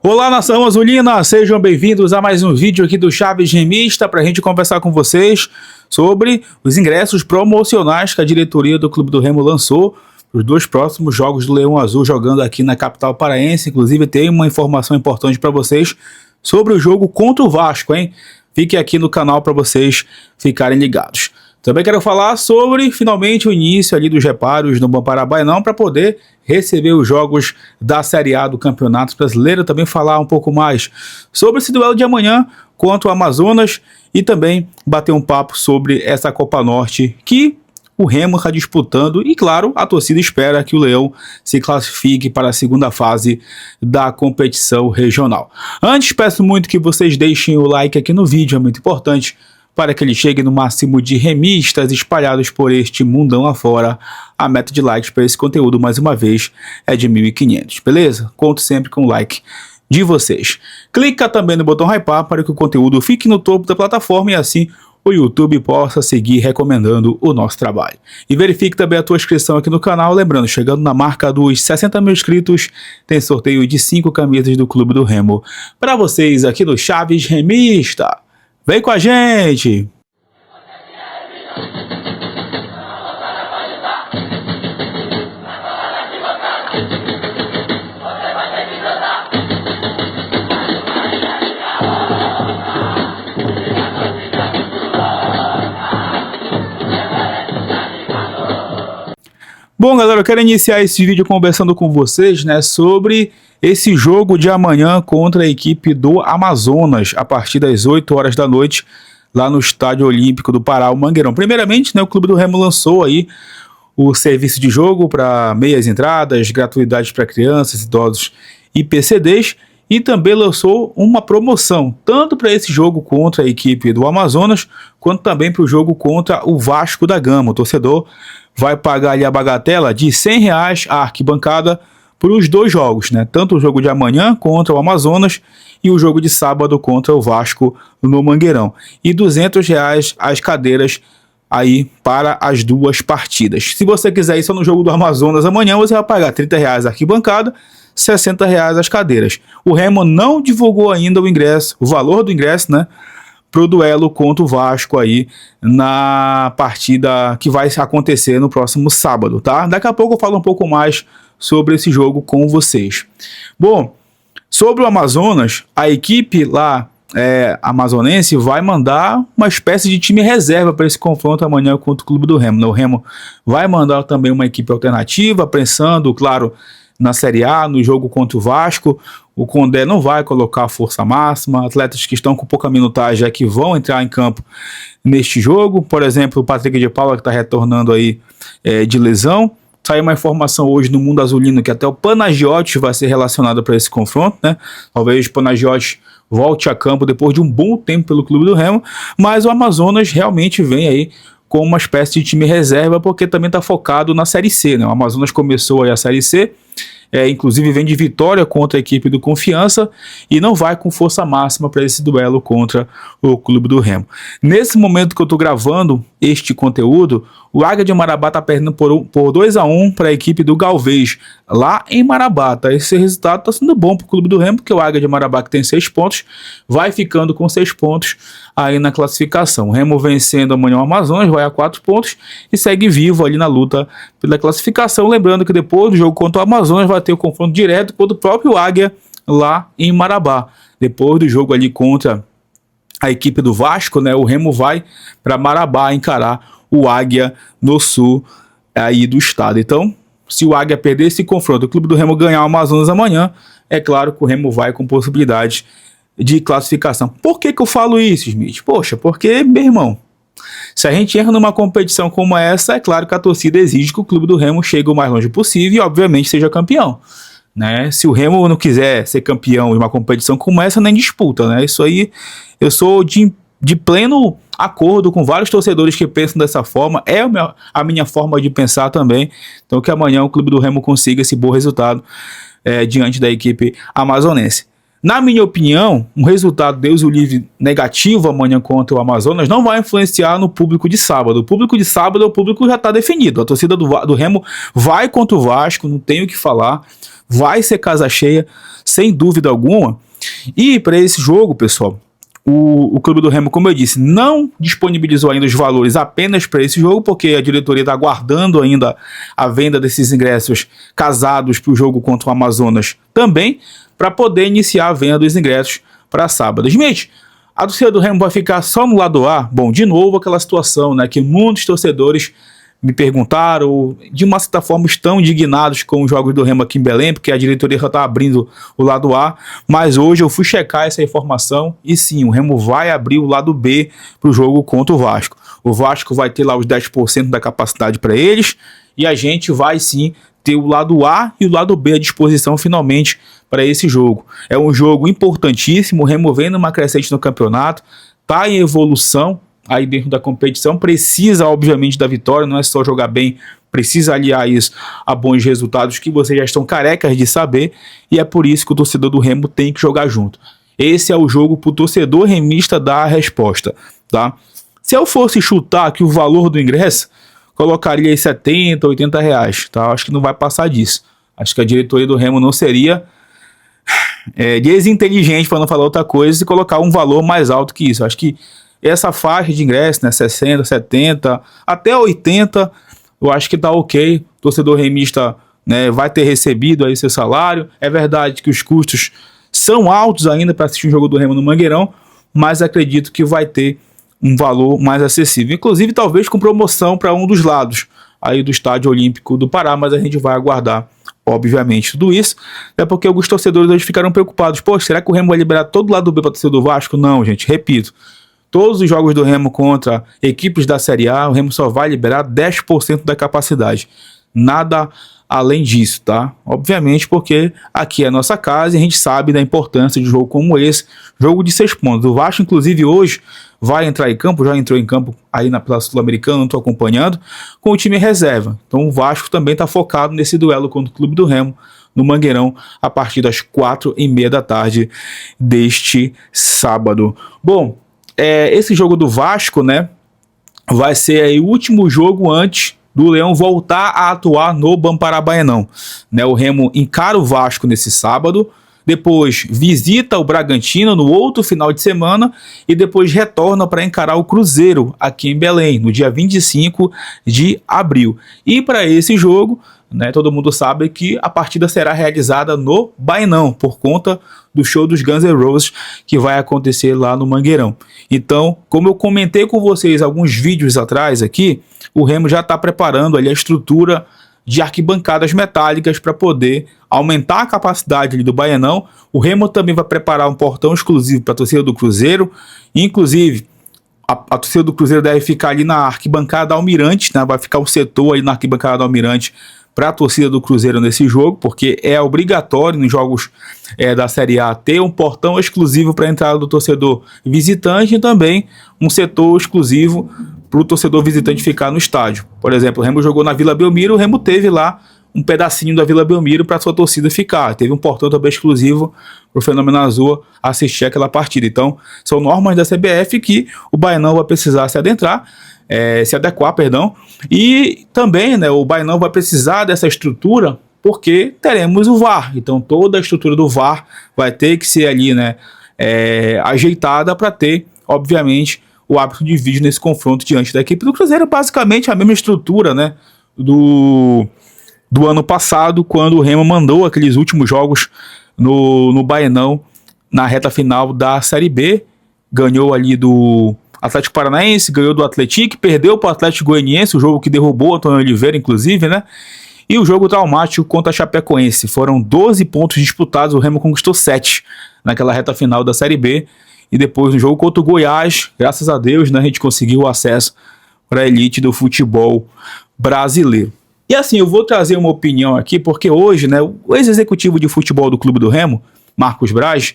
Olá, nação azulina, sejam bem-vindos a mais um vídeo aqui do Chaves Remista para a gente conversar com vocês sobre os ingressos promocionais que a diretoria do Clube do Remo lançou para os dois próximos jogos do Leão Azul jogando aqui na capital paraense. Inclusive tem uma informação importante para vocês sobre o jogo contra o Vasco, hein? Fiquem aqui no canal para vocês ficarem ligados. Também quero falar sobre, finalmente, o início ali dos reparos no Bom-Para-Bainão para poder receber os jogos da Série A do Campeonato Brasileiro. Também falar um pouco mais sobre esse duelo de amanhã contra o Amazonas e também bater um papo sobre essa Copa Norte que o Remo está disputando e, claro, a torcida espera que o Leão se classifique para a segunda fase da competição regional. Antes, peço muito que vocês deixem o like aqui no vídeo, é muito importante para que ele chegue no máximo de remistas espalhados por este mundão afora. A meta de likes para esse conteúdo, mais uma vez, é de 1.500, beleza? Conto sempre com o like de vocês. Clica também no botão hypar para que o conteúdo fique no topo da plataforma e assim o YouTube possa seguir recomendando o nosso trabalho. E verifique também a tua inscrição aqui no canal. Lembrando, chegando na marca dos 60 mil inscritos, tem sorteio de 5 camisas do Clube do Remo para vocês aqui no Chaves Remista. Vem com a gente! Bom, galera, eu quero iniciar esse vídeo conversando com vocês, né, sobre esse jogo de amanhã contra a equipe do Amazonas, a partir das 8 horas da noite, lá no Estádio Olímpico do Pará, o Mangueirão. Primeiramente, né, o Clube do Remo lançou aí o serviço de jogo para meias entradas, gratuidades para crianças, idosos e PCDs, e também lançou uma promoção, tanto para esse jogo contra a equipe do Amazonas, quanto também para o jogo contra o Vasco da Gama. O torcedor vai pagar ali a bagatela de R$100 a arquibancada por os dois jogos, né? Tanto o jogo de amanhã contra o Amazonas e o jogo de sábado contra o Vasco no Mangueirão. E R$200 as cadeiras aí para as duas partidas. Se você quiser ir só no jogo do Amazonas amanhã, você vai pagar R$30 a arquibancada, R$60 as cadeiras. O Remo não divulgou ainda o ingresso, o valor do ingresso, né, pro duelo contra o Vasco aí na partida que vai acontecer no próximo sábado, tá? Daqui a pouco eu falo um pouco mais sobre esse jogo com vocês. Bom, sobre o Amazonas, a equipe lá amazonense vai mandar uma espécie de time reserva para esse confronto amanhã contra o Clube do Remo, né? O Remo vai mandar também uma equipe alternativa, pensando, claro, na Série A, no jogo contra o Vasco. O Condé não vai colocar a força máxima, atletas que estão com pouca minutagem é que vão entrar em campo neste jogo. Por exemplo, o Patrick de Paula, que está retornando aí de lesão. Saiu uma informação hoje no Mundo Azulino que até o Panagiotis vai ser relacionado para esse confronto, né? Talvez o Panagiotis volte a campo depois de um bom tempo pelo Clube do Remo, mas o Amazonas realmente vem aí com uma espécie de time reserva, porque também está focado na Série C, né? O Amazonas começou aí a Série C, inclusive vem de vitória contra a equipe do Confiança e não vai com força máxima para esse duelo contra o Clube do Remo. Nesse momento que eu estou gravando este conteúdo, o Águia de Marabá está perdendo por 2-1 para a equipe do Galvez, lá em Marabá. Tá? Esse resultado está sendo bom para o Clube do Remo, porque o Águia de Marabá, que tem 6 pontos, vai ficando com 6 pontos aí na classificação. O Remo vencendo amanhã o Amazonas, vai a 4 pontos e segue vivo ali na luta pela classificação. Lembrando que depois do jogo contra o Amazonas vai ter o confronto direto contra o próprio Águia lá em Marabá. Depois do jogo ali contra a equipe do Vasco, né, o Remo vai para Marabá encarar o Águia no sul aí do estado. Então, se o Águia perder esse confronto, o Clube do Remo ganhar o Amazonas amanhã, é claro que o Remo vai com possibilidade de classificação. Por que eu falo isso, Smith? Poxa, porque, meu irmão, se a gente entra numa competição como essa, é claro que a torcida exige que o Clube do Remo chegue o mais longe possível e, obviamente, seja campeão, né? Se o Remo não quiser ser campeão em uma competição como essa, nem disputa, né? Isso aí, eu sou de pleno acordo com vários torcedores que pensam dessa forma, a minha forma de pensar também. Então que amanhã o Clube do Remo consiga esse bom resultado diante da equipe amazonense. Na minha opinião, um resultado, Deus o livre, negativo amanhã contra o Amazonas não vai influenciar no público de sábado. O público de sábado, o público já está definido. A torcida do Remo vai contra o Vasco, não tenho o que falar. vai ser casa cheia, sem dúvida alguma. E para esse jogo, pessoal, o Clube do Remo, como eu disse, não disponibilizou ainda os valores apenas para esse jogo, porque a diretoria está aguardando ainda a venda desses ingressos casados para o jogo contra o Amazonas também, para poder iniciar a venda dos ingressos para sábado. Smith, a torcida do Remo vai ficar só no lado A? Bom, de novo aquela situação, né, que muitos torcedores me perguntaram, de uma certa forma estão indignados com os jogos do Remo aqui em Belém, porque a diretoria já está abrindo o lado A, mas hoje eu fui checar essa informação e sim, o Remo vai abrir o lado B para o jogo contra o Vasco. O Vasco vai ter lá os 10% da capacidade para eles e a gente vai sim ter o lado A e o lado B à disposição finalmente para esse jogo. É um jogo importantíssimo, o Remo vem numa crescente no campeonato, está em evolução aí dentro da competição, precisa obviamente da vitória, não é só jogar bem, precisa aliar isso a bons resultados que vocês já estão carecas de saber, e é por isso que o torcedor do Remo tem que jogar junto. Esse é o jogo para o torcedor remista dar a resposta, tá? Se eu fosse chutar aqui o valor do ingresso, colocaria aí 70, 80 reais, tá? Acho que não vai passar disso. Acho que a diretoria do Remo não seria desinteligente, para não falar outra coisa, e colocar um valor mais alto que isso. Acho que essa faixa de ingresso, né, 60, 70, até 80, eu acho que tá ok. O torcedor remista, né, vai ter recebido aí seu salário. É verdade que os custos são altos ainda para assistir um jogo do Remo no Mangueirão, mas acredito que vai ter um valor mais acessível. Inclusive, talvez com promoção para um dos lados aí do Estádio Olímpico do Pará, mas a gente vai aguardar, obviamente, tudo isso. É porque alguns torcedores hoje ficaram preocupados. Pô, será que o Remo vai liberar todo o lado B para o torcedor do Vasco? Não, gente, repito. Todos os jogos do Remo contra equipes da Série A, o Remo só vai liberar 10% da capacidade. Nada além disso, tá? Obviamente porque aqui é a nossa casa e a gente sabe da importância de jogo como esse, jogo de 6 pontos. O Vasco, inclusive, hoje vai entrar em campo, já entrou em campo aí pela Sul-Americana, não estou acompanhando, com o time reserva. Então o Vasco também está focado nesse duelo contra o Clube do Remo, no Mangueirão, a partir das 4h30 da tarde deste sábado. Bom, esse jogo do Vasco, né, vai ser aí o último jogo antes do Leão voltar a atuar no Bamparabaenão, né? O Remo encara o Vasco nesse sábado, depois visita o Bragantino no outro final de semana e depois retorna para encarar o Cruzeiro aqui em Belém, no dia 25 de abril. E para esse jogo, né, todo mundo sabe que a partida será realizada no Baenão, por conta do show dos Guns N' Roses que vai acontecer lá no Mangueirão. Então, como eu comentei com vocês alguns vídeos atrás aqui, o Remo já está preparando ali a estrutura de arquibancadas metálicas para poder aumentar a capacidade ali do Baianão. O Remo também vai preparar um portão exclusivo para a torcida do Cruzeiro, inclusive a torcida do Cruzeiro deve ficar ali na arquibancada Almirante, né? Vai ficar o setor ali na arquibancada Almirante para a torcida do Cruzeiro nesse jogo, porque é obrigatório nos jogos da Série A ter um portão exclusivo para a entrada do torcedor visitante e também um setor exclusivo para o torcedor visitante ficar no estádio. Por exemplo, o Remo jogou na Vila Belmiro, o Remo teve lá um pedacinho da Vila Belmiro para sua torcida ficar. Teve um portão também exclusivo para o Fenômeno Azul assistir aquela partida. Então, são normas da CBF que o Baianão vai precisar se adequar, e também, né, o Baianão vai precisar dessa estrutura porque teremos o VAR. Então, toda a estrutura do VAR vai ter que ser ali, né, ajeitada para ter, obviamente, o árbitro de vídeo nesse confronto diante da equipe do Cruzeiro. Basicamente a mesma estrutura, né, do ano passado, quando o Remo mandou aqueles últimos jogos no Baianão, na reta final da Série B. Ganhou ali do Atlético Paranaense, ganhou do Atlético, perdeu para o Atlético Goianiense, o jogo que derrubou o Antônio Oliveira, inclusive, né? E o jogo traumático contra a Chapecoense. Foram 12 pontos disputados, o Remo conquistou 7 naquela reta final da Série B. E depois no jogo contra o Goiás, graças a Deus, né, a gente conseguiu o acesso para a elite do futebol brasileiro. E assim, eu vou trazer uma opinião aqui, porque hoje, né, o ex-executivo de futebol do Clube do Remo, Marcos Braz,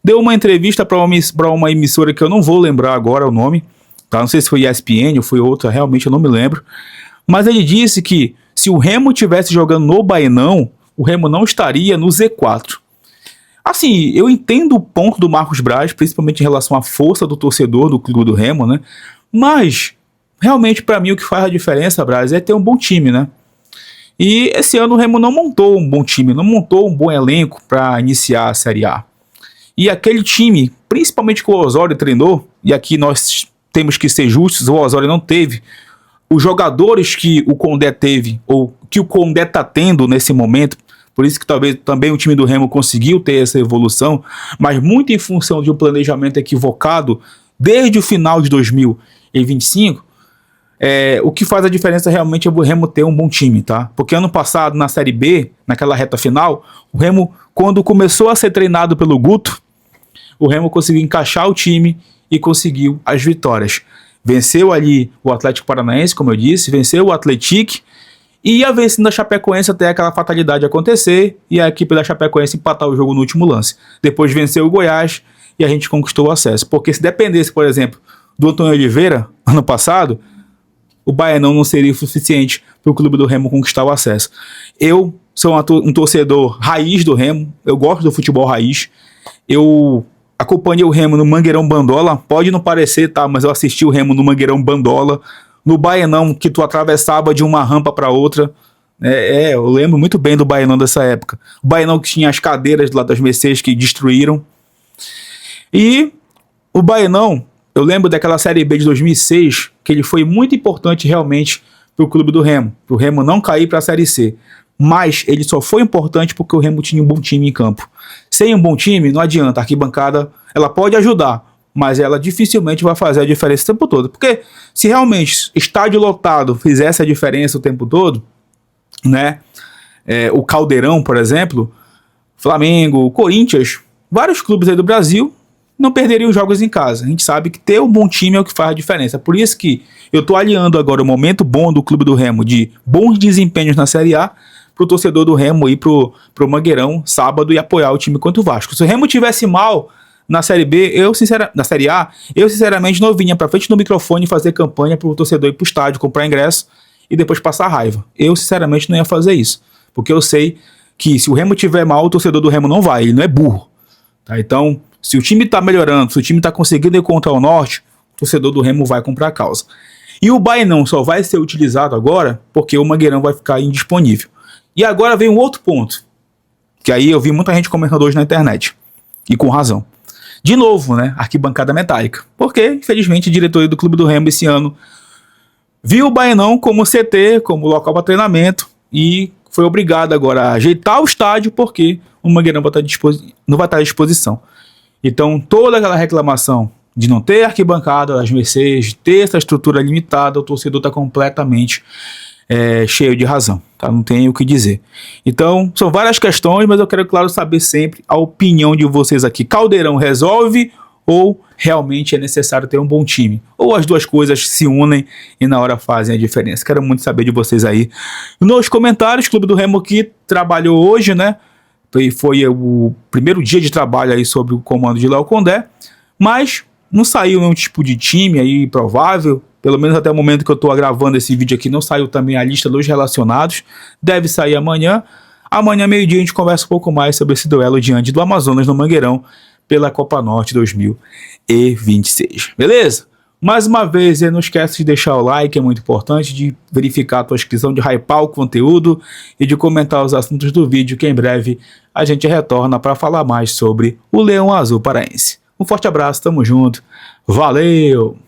deu uma entrevista para uma emissora que eu não vou lembrar agora o nome, tá? Não sei se foi ESPN ou foi outra, realmente eu não me lembro. Mas ele disse que se o Remo estivesse jogando no Baenão, o Remo não estaria no Z4. Assim, eu entendo o ponto do Marcos Braz, principalmente em relação à força do torcedor do Clube do Remo, né? Mas, realmente, para mim, o que faz a diferença, Braz, é ter um bom time, né? E esse ano o Remo não montou um bom time, não montou um bom elenco para iniciar a Série A. E aquele time, principalmente que o Osório treinou, e aqui nós temos que ser justos, o Osório não teve os jogadores que o Condé teve, ou que o Condé está tendo nesse momento, por isso que talvez também o time do Remo conseguiu ter essa evolução, mas muito em função de um planejamento equivocado desde o final de 2025, o que faz a diferença realmente é o Remo ter um bom time, tá? Porque ano passado, na Série B, naquela reta final, o Remo, quando começou a ser treinado pelo Guto, o Remo conseguiu encaixar o time e conseguiu as vitórias. Venceu ali o Atlético Paranaense, como eu disse, venceu o Atlético e ia vencendo a Chapecoense até aquela fatalidade acontecer e a equipe da Chapecoense empatar o jogo no último lance. Depois venceu o Goiás e a gente conquistou o acesso. Porque se dependesse, por exemplo, do Antônio Oliveira, ano passado, o Baianão não seria o suficiente para o clube do Remo conquistar o acesso. Eu sou um torcedor raiz do Remo, eu gosto do futebol raiz, eu acompanhei o Remo no Mangueirão Bandola, pode não parecer, tá, mas eu assisti o Remo no Mangueirão Bandola, no Baianão, que tu atravessava de uma rampa para outra. Eu lembro muito bem do Baianão dessa época. O Baianão que tinha as cadeiras lá das Mercedes que destruíram. E o Baianão, eu lembro daquela Série B de 2006, que ele foi muito importante realmente para o clube do Remo, para o Remo não cair para a Série C. Mas ele só foi importante porque o Remo tinha um bom time em campo. Sem um bom time, não adianta. A arquibancada, ela pode ajudar, mas ela dificilmente vai fazer a diferença o tempo todo. Porque se realmente estádio lotado fizesse a diferença o tempo todo, né? O Caldeirão, por exemplo, Flamengo, Corinthians, vários clubes aí do Brasil não perderiam os jogos em casa. A gente sabe que ter um bom time é o que faz a diferença. Por isso que eu estou aliando agora o momento bom do clube do Remo de bons desempenhos na Série A para o torcedor do Remo ir pro Mangueirão sábado e apoiar o time contra o Vasco. Se o Remo tivesse mal na Série B, na Série A, eu sinceramente não vinha para frente no microfone fazer campanha para o torcedor ir pro estádio, comprar ingresso e depois passar raiva. Eu sinceramente não ia fazer isso, porque eu sei que se o Remo tiver mal, o torcedor do Remo não vai, ele não é burro. Tá? Então, se o time está melhorando, se o time está conseguindo encontrar o norte, o torcedor do Remo vai comprar a causa. E o Baianão só vai ser utilizado agora porque o Mangueirão vai ficar indisponível. E agora vem um outro ponto, que aí eu vi muita gente comentando hoje na internet, e com razão. De novo, né, arquibancada metálica, porque infelizmente a diretoria do Clube do Remo esse ano viu o Baianão como CT, como local para treinamento, e foi obrigado agora a ajeitar o estádio porque o Mangueirão não vai estar à disposição. Então toda aquela reclamação de não ter arquibancada das Mercedes, ter essa estrutura limitada, o torcedor está completamente cheio de razão, tá? Não tenho o que dizer. Então, são várias questões, mas eu quero, claro, saber sempre a opinião de vocês aqui. Caldeirão resolve ou realmente é necessário ter um bom time? Ou as duas coisas se unem e na hora fazem a diferença? Quero muito saber de vocês aí nos comentários. Clube do Remo que trabalhou hoje, né? Foi o primeiro dia de trabalho aí sob o comando de Léo Condé, mas não saiu nenhum tipo de time aí provável. Pelo menos até o momento que eu estou gravando esse vídeo aqui, não saiu também a lista dos relacionados. Deve sair amanhã. Amanhã, meio-dia, a gente conversa um pouco mais sobre esse duelo diante do Amazonas no Mangueirão pela Copa Norte 2026. Beleza? Mais uma vez, não esquece de deixar o like, é muito importante, de verificar a tua inscrição, de hypar o conteúdo e de comentar os assuntos do vídeo, que em breve a gente retorna para falar mais sobre o Leão Azul Paraense. Um forte abraço, tamo junto, valeu!